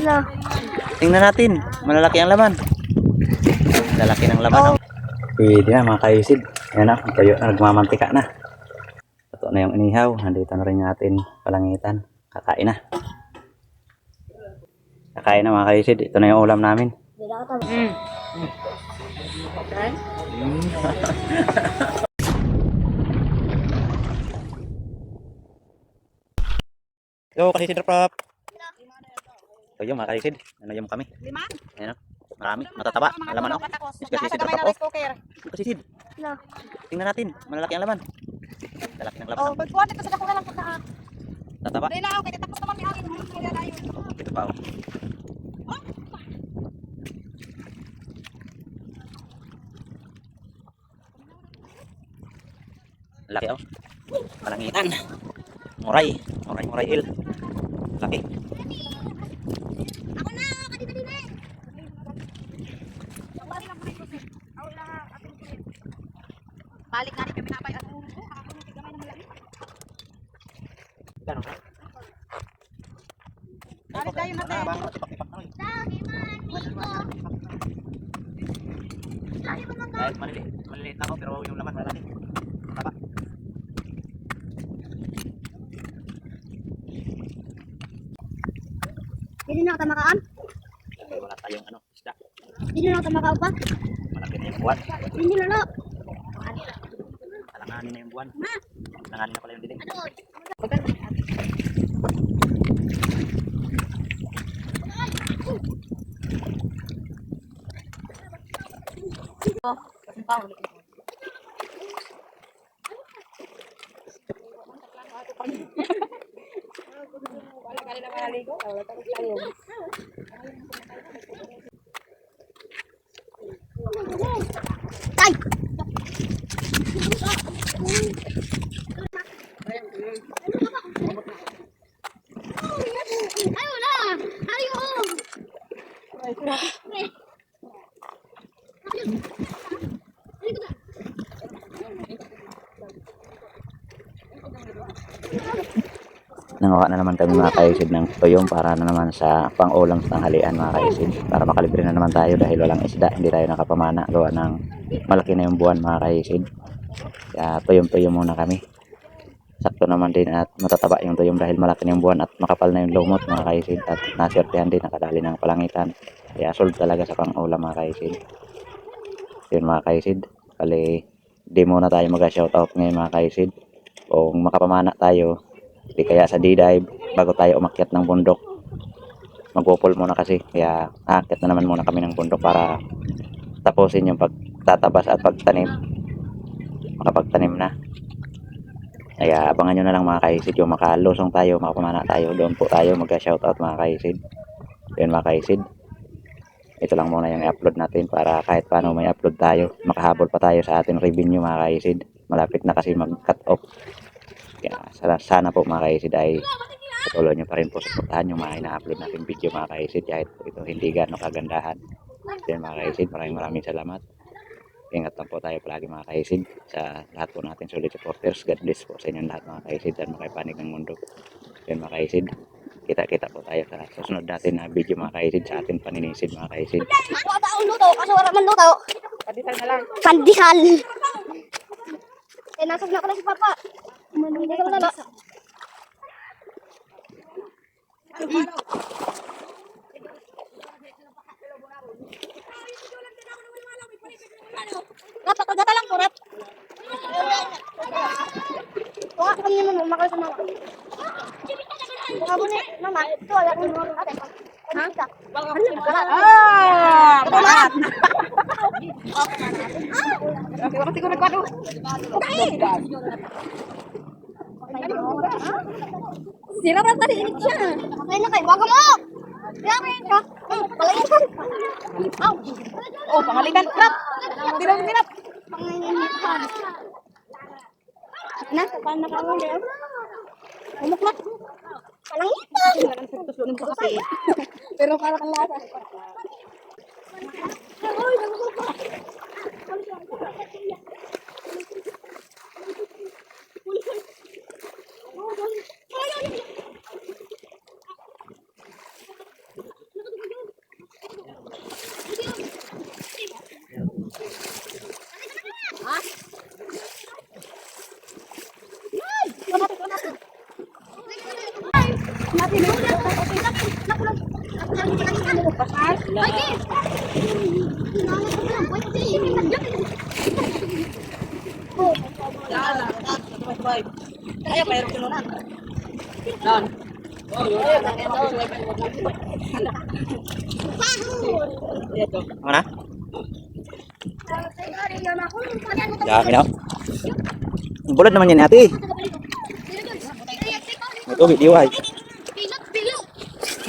No. Tingnan natin. Malalaki ang laman. Lalaki ng laman. Oh. Pwede na mga kaisid. Ayan na. Tayo na. Nagmamantika na. Ito na yung inihaw. Nandito na rin natin palangitan. Kakain na. Kakain na mga kaisid. Ito na yung ulam namin. Yo, kaisid prop. Ito yung mga kaisid. Nanayam kami. Lima? Ayan o. Marami. Matataba. Ang laman o. Kaisid prop o. Kaisid. No. Tingnan natin. Malalaki ang laman. Lalaki ng laman. Oh, pagkuhan ito sa dakulan lang pagka. Tataba. Hindi na ako, kaya tapos naman may angin. Ito pa o. Laki o. Palangitan. Muray. Muray hill. Laki. Ako na, kadita din eh. Balik na rin kami napay at ulo ko. Ako nung tigamay na malaki. Gano'n ka? Balik tayo natin. Kahit maliliit na ako pero yung laman malaki. Taba. Hindi na ako tamakaan? Wala tayong isda. Hindi na ako tamakao pa? Malaki na yung buwan. Hindi na lang. Alanganin na yung buwan. Alanganin na pala yung dilim. Tay! Ayaw na! Ayaw! Nangawa na naman kami mga kaisid ng tuyong para na naman sa pang-ulam sa tanghalian mga kaisid. Para makalibre na naman tayo dahil walang isda. Hindi tayo nakapamana. Gawa ng malaki na yung buwan mga kaisid. Kaya tuyong-tuyong muna kami. Sakto naman din at matataba yung tuyong dahil malaki na yung buwan at makapal na yung lumot mga kaisid. At naswertehan din nakadali ng palangitan. Kaya sold talaga sa pang-ulam mga kaisid. Yun mga kaisid. Kali di muna tayo mag-shoutout ngayon mga kaisid. Kung makapamana tayo di kaya sa D-dive bago tayo umakyat ng bundok magpupul muna kasi kaya aakyat na naman muna kami ng bundok para tapusin yung pagtatabas at pagtanim makapagtanim na kaya abangan nyo na lang mga kaisid yung makalusong tayo makapamana tayo doon po tayo mag-shoutout mga kaisid yun mga kaisid ito lang muna yung i-upload natin para kahit paano may upload tayo makahabol pa tayo sa ating revenue mga kaisid malapit na kasi mag-cut off kaya sana po mga kaisid ay patuloy nyo pa rin po suportahan yung mga ina-upload natin video mga kaisid kahit ito hindi gano'ng kagandahan. Then mga kaisid maraming salamat. Ingat lang po tayo palagi mga kaisid sa lahat po natin solid supporters. God bless po sa inyong lahat mga kaisid at makipanig ng mundo. Then mga kaisid kita-kita po tayo sa susunod natin na video mga kaisid sa ating paninisid mga kaisid. Ako ba ang luto? Kasi wala man luto. Pandesal na lang. Pandesal. Eh, nasag na ko na si Papa. Hindi ko na lang. Rap, ako gata lang po, Rap. Huwag ako nyo naman, makal sa mga. Huwag mo ni, mama, ito wala ko naman. Ate, ha? Balat! Okay, wakati ko nagkwado. Sira ba tadi ini siya? Ay na kay bago mo. Yari ka. Palayan. Aw. Oh, pangalikan. Rap! Tinap. Pangalikan. Na, paano na kawo niya? Umuklat. Palangitan. Tusulong ko kasi. Pero para kang lasa. Ay, nagugupa. Ayo, bayar kinunan. Dan. Mana? Dami na. Bulat naman yan ate. Ito, video ay.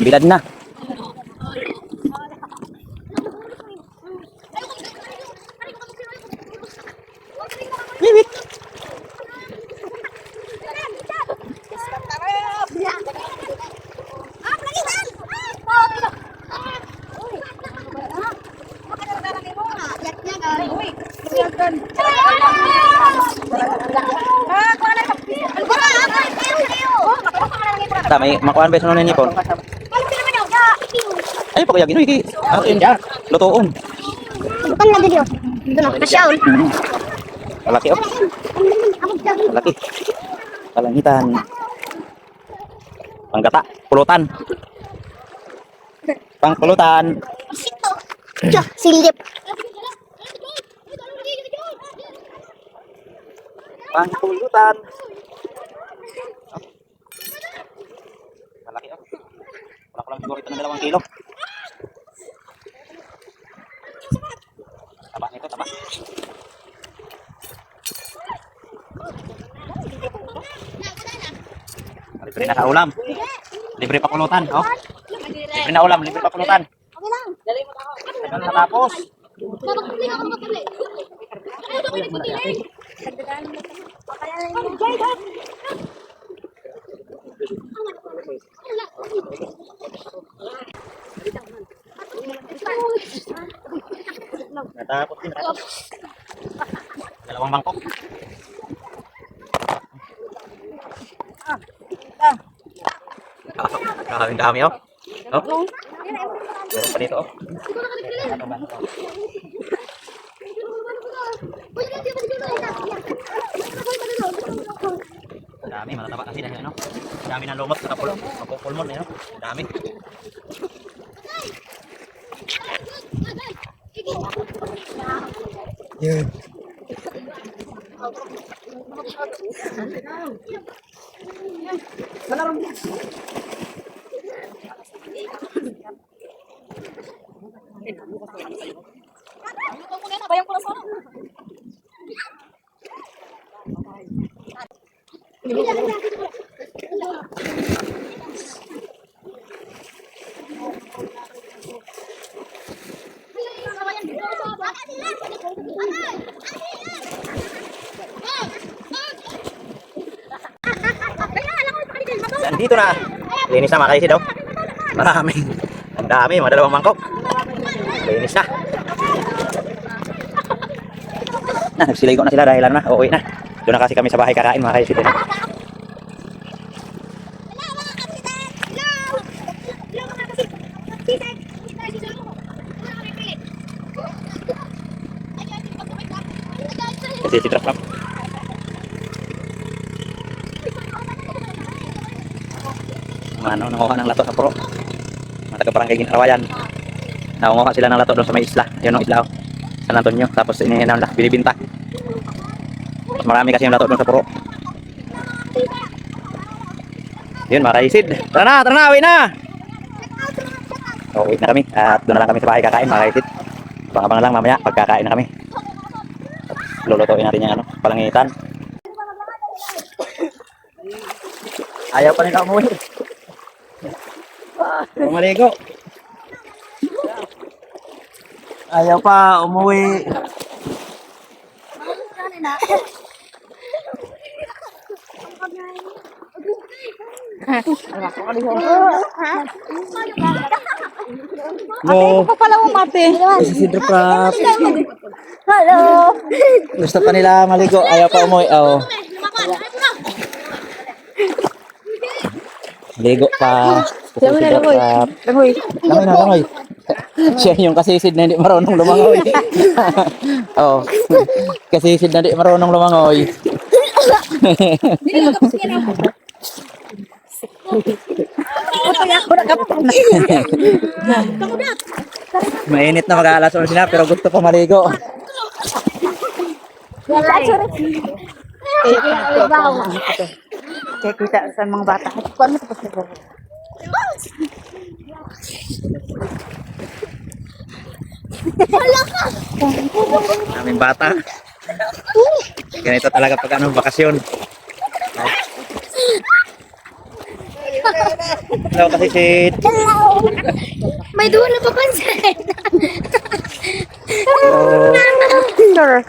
Bilad na. Wiwit. May makuhaan ba sa niya po? Ay, pa kaya ginoy ki. Atin ya. Lutoon. Bukan lagi dia. Itu nak kasyaul. Malaki oh. Malaki. Kalangitan. Panggata, pulutan. Pangpulutan. Cah, silip. Pangpulutan. Malaki oh. Wala ko lang siguro ito ng 2 kilo. Taba nito, taba. Libre na kaulam. Libre pa pulutan, oh. Libre na ulam, libre pa pulutan. Okay lang. Tagal natapos. Natapos din ako. 2 mangkok. Ang dami oh. Oh. Meron pa dito oh. Dami, matataba kasi dahil ano. Dami ng lumot sa pulmon eh no. Dami. Yun. Nandito na. Linis na mga kaisid daw. Marami. Ang dami, mga 2 mangkok. Linis na. Nagsiligo na sila dahil ano na, uuwi na. Doon na kasi kami sa bahay kakain mga kaisid. Kasi si Trap. Ano, nanguha ng lato sa pro. Mga taga-barangay Ginarawayan. Nanguha sila ng lato doon sa may isla. Yun ang isla oh. San Antonio. Tapos inihinam na, binibinta. Mas marami kasi yung lato doon sa pro. Yun mga kaisid. Tara na, uwi na! So, uwi na kami. At doon na lang kami sa bahay kakain mga kaisid. Abang-abang lang mamaya, pagkakain na kami. At lulutuin natin yung ano, palangitan. Ayaw pa nila umuwi. Maligo. Ayaw pa umuwi. Ate, pa pala mo mate. Si Drop. Halo. Gusto pa nila maligo. Ayaw pa umuwi. Oh. Ligo pa. Sabi na langoy. Langoy. Langoy. Siya yung kasisid na hindi marunong lumangoy. Oh. Kasisid na hindi marunong lumangoy. Ako na kapag. Mainit na mag-aalas 11 na pero gusto ko maligo. Kaya kita sa mga bata. Kuan mo tapos na. Aming bata. Ganito talaga pag ano, bakasyon. Hello kasi si May duwa na papansin. Sure.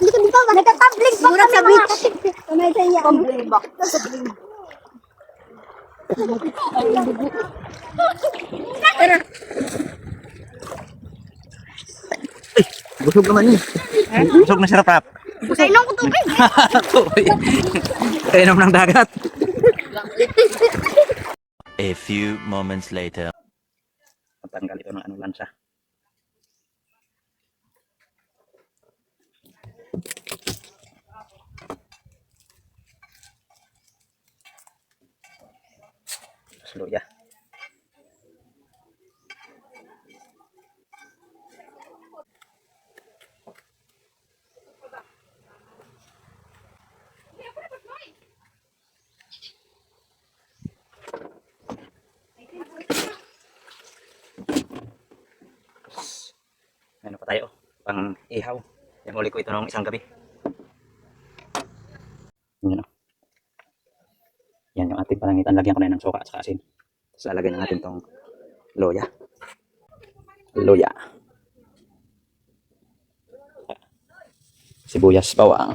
Dito ba? Nagka-tabling ba kami sa beach? Kamay sa iya. Tabling ba? busog naman eh. Busog na si Rap. Kainom ko tubig. Tubig. Kainom ng dagat. A few moments later. Matanggal ito ng ano lansa. Luya. Ano pa tayo? Pang ihaw. Yung huli ko ito nung isang gabi. Yan o. Yan yung ating palangitan. Lagyan ko na ng suka at saka asin. Tapos lalagyan natin tong loya. Loya. Sibuyas, bawang.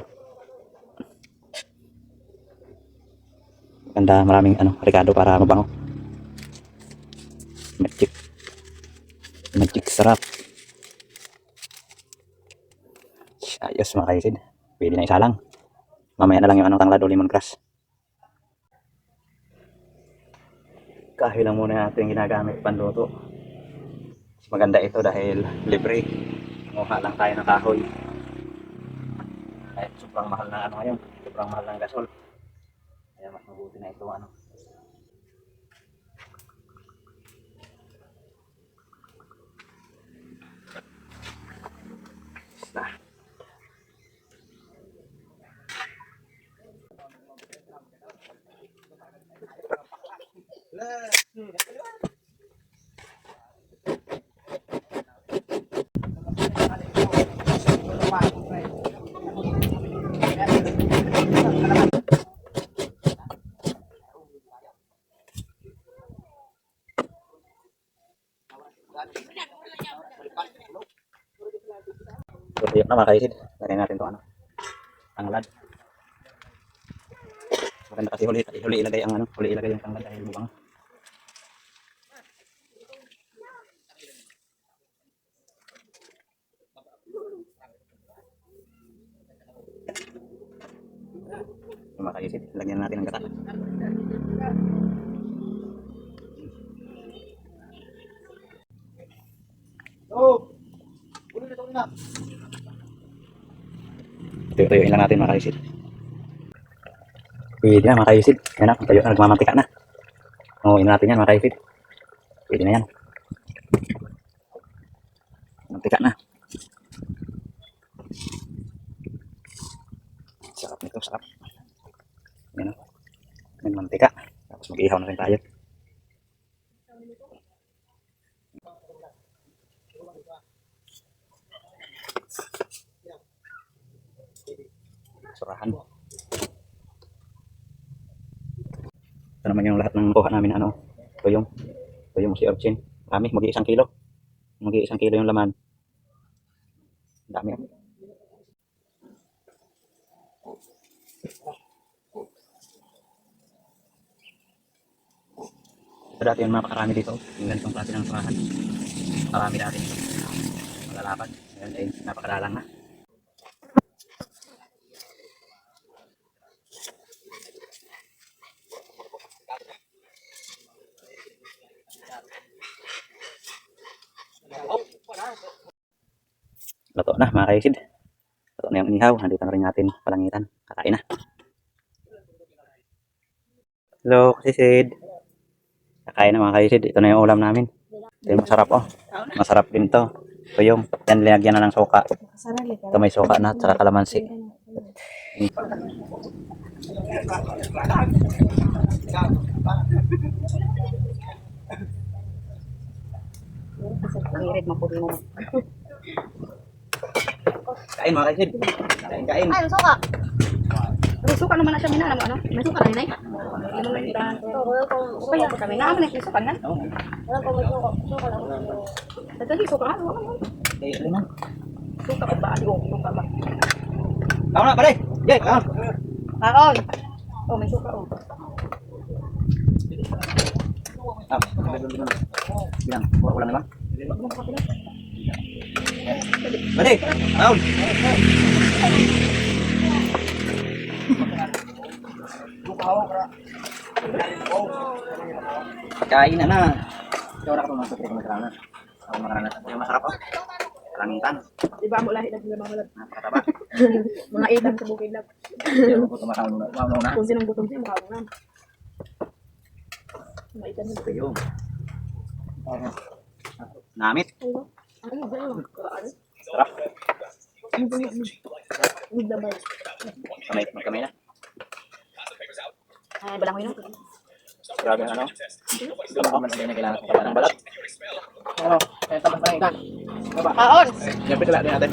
Ganda, maraming ano, ricado para mabango. Magic. Magic sarap. Ayos mga kaisid. Pwede na isa lang. Mamaya na lang yung ano, tanglad o lemongrass. Kahoy lang muna natin ginagamit panluto. Maganda ito dahil libre. Nguha lang tayo ng kahoy. Kahit sobrang mahal na ano ngayon. Sobrang mahal ng gasol. Kaya mas mabuti na ito ano. Basta. Tuyok na mga kaisid. Lagyan natin ito ano. Tanglad. Maganda kasi huli ilagay ang ano. Huli ilagay yung tanglad dahil bubang. Yung mga kaisid. Lagyan natin ng gata. Tuyok-tuyukin lang natin mga kaisid. Pwede na mga kaisid. Yan na, tayo na, nagmamantika na. Oo, ina natin yan mga kaisid. Pwede na yan. Mantika na. Sarap nito, sarap. Yan o. May mantika. Tapos mag-ihaw na rin tayo. Surahan. Ito naman yung lahat ng kuha namin ano. Tuyong si Urchin. Dami, mag-1 kilo. Mag-1 kilo yung laman. Dami. Ito dati yung napakarami dito. Yung ganitong klase ng surahan. Marami dati. Malalapad. Ngayon ay napakadalang na. Luto na mga kaisid. Luto na yung inihaw. Nandito na rin natin palangitan. Kakain na. Hello, kasisid. Kakain na mga kasisid. Ito na yung ulam namin. Ito yung masarap oh. Masarap din to. Ito yung, yan linagyan na ng suka. Ito may suka na at saka kalamansi. Kain mga kaisid. Kain. Ay, suka. May suka naman na siya minana mo, ano? May suka na yun, ay? Kaya kami na, may suka na. Dati suka nga, suka ko ba? Suka ba? Kaon na pare. Jay, kaon. Kaon! Oh, may suka, oh. Bilang, ulang na ba? Pare, kaon. Kain na na. Ikaw na ka pa masuk ko na. Ako makaranas. Yung masarap oh. Kalangitan. Iba mo lahi, iba mo lahi. Napakataba. Mga ilan sa bukid lang. Yung ko tumatawag na. Kung sinong gutom siya, mukha mo na. Mga ilan sa Yung. Namit. ano ba yun? Sarap. Good naman. Kamay na. Ay, balang ko yun. Grabe ang ano. Ito naman hindi na kailangan ko ng balat. Ano? Kaya tapos na ikan. Baba. Kaon! Yan pitula din natin.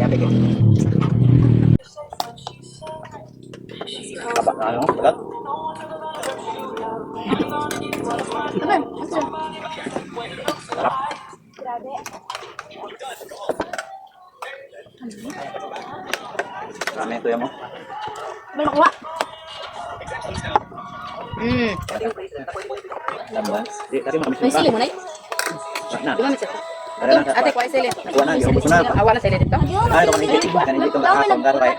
Yan pigil. Kabak na ano? Balat. Sarap. Rame ito yan mo. May makuha. Tadi mau May sili mo na Nah, Di ba may sili? ada na Ate, kuha yung sili. Kuha na, yung gusto na. Awa na sili dito. Ah, ito kanina dito ang gar kay.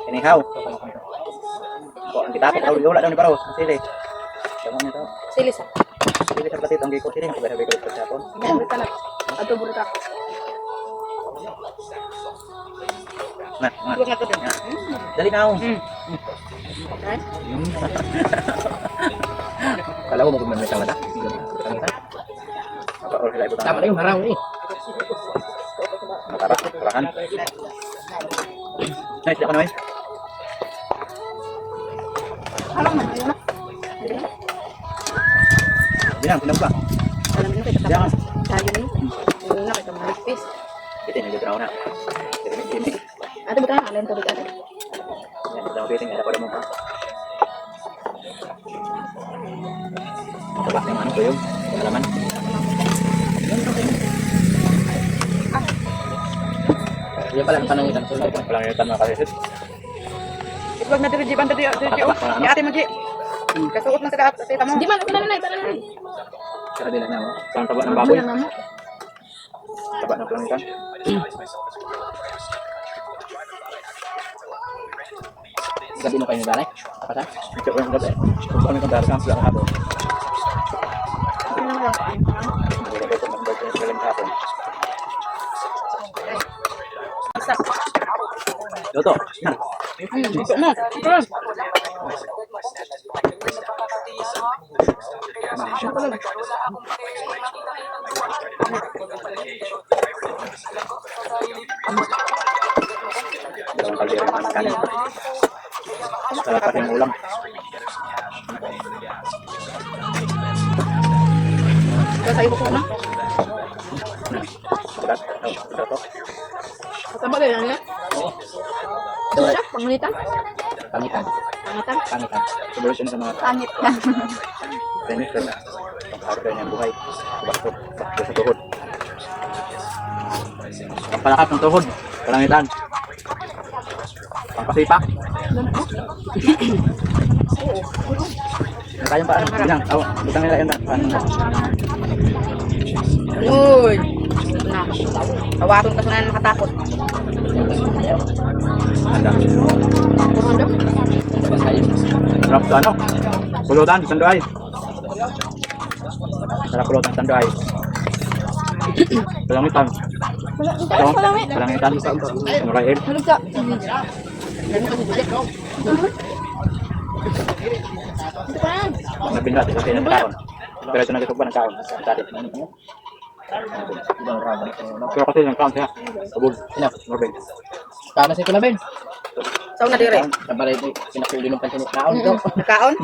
Anyhow. Kok kita tahu wala daw ni paro. Sili. Tama nito. Sili sa. Sili sa platit ang giko sili ang pagkabi ko sa Japon. Bulit ka na. Ato bulit ako. Nah, Bulit nga to din. dali na ako. Ay? Kala ko magmamay sa mata. Apa orang ibu tama yung harang ni. Matara, turahan. Nice, siapa namanya? Alam man, yun na. Bilang, kenapa? Alam mo kita Jangan. Tayo ni. Yun na kita malipis. Kita ini juga na. Ini. Ate, buta na. Alam tubig ate. Yang pertama piting ada pada muka. Mataba yang mana tuh yung pengalaman? Yan pala ang panangitan. Panangitan mga kalisit. Ipag na diri jiban diri diri o. Ni ate mo ji. Kasuot na sa daat sa tita mo. Di man ko na nanay, tara na. Cara din na mo. Parang taba ng baboy. Taba ng panangitan. Gabi mo kayo ni Dalek? Apa sa? Ito yung gabi. Kung kami kong darasang sila ng hapon. Toto, yan. Ito mo. Dalawang kaldero naman kanin. Sarap pati yung ulam. Sa ibo ko na. Surat. Toto. Tama ba yan? Siya, pangunita. Pangitan. Pangitan. Pangitan. Solution sa mga Pangit ka. tenis kan. Pangharga niya buhay. Bakto. Bakto sa tuhod. Pangpalakas ng tuhod. Palangitan. Pangkasipak. Kayang paan. Bilang. Butang nila yan. Uy. Na. Tawaton ka sa na nakatakot. Anda. Kumanda. Sarap sa ano? Pulutan, sandoy. Sarap pulutan, sandoy. Palangitan. Palangitan. Murahin. Halog ka. Nabinat kasi ng kaon. Pero ito nagkatog ba ng kaon? Dati. Pero kasi ng kaon siya. Kabul. Ina, Robin. Kana sa kulabin. Saan na dire? Sa balay ko sinakuli ng pansin kaon to. Nakaon?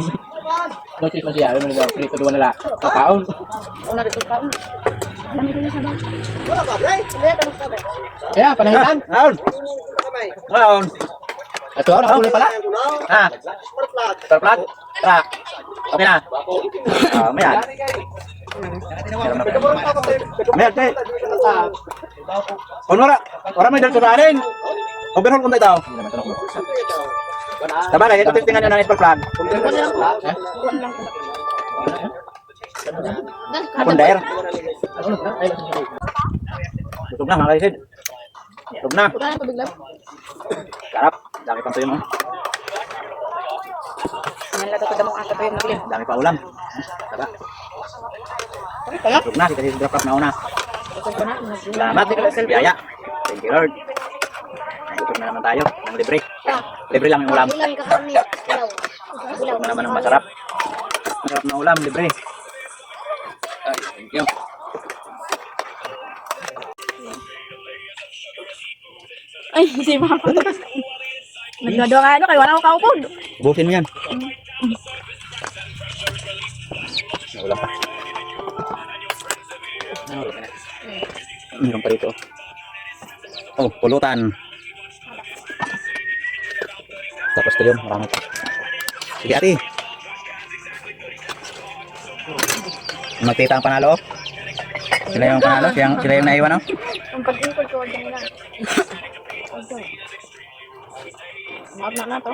Notis man siya, ano na prito duwa nala. Kaon. Una dito kaon. Kaya panahitan. Kaon! Kaon! Ato ako kulay pala. Ha? Superplat? Tara. Okay na. Mayan. Mayan, te. Kung wala may dalto na alin. Overhaul kung tayo. Sabagay, ito tingnan nyo ng superplat. Kundar. Gutom na, mga kaisid. Gutom na. Sarap. Dami pang tuyo mo. Yan lang ito mong asa pa yung naglim. Dami pa ulam. Taba. Gutom na, kita si drop na una. Salamat, biyaya. Thank you, Lord. Gutom na naman tayo. Ang libre. Libre lang yung ulam. Ulan ka kami. Ilaw. Gutom na naman ang masarap. Masarap na ulam, libre. Ay, thank you. Ay, si Mama. Nagdadwa ka ano, kaya wala akong kaupod. Ubusin mo yan. Ulam pa. Meron pa rito. Oh, pulutan. Tapos ito yun, marami pa. Sige ate. Magtita ang panalo. Sila yung panalo, sila yung naiwan. Oh. Ang pag-import ko, wala nila. Maap na to.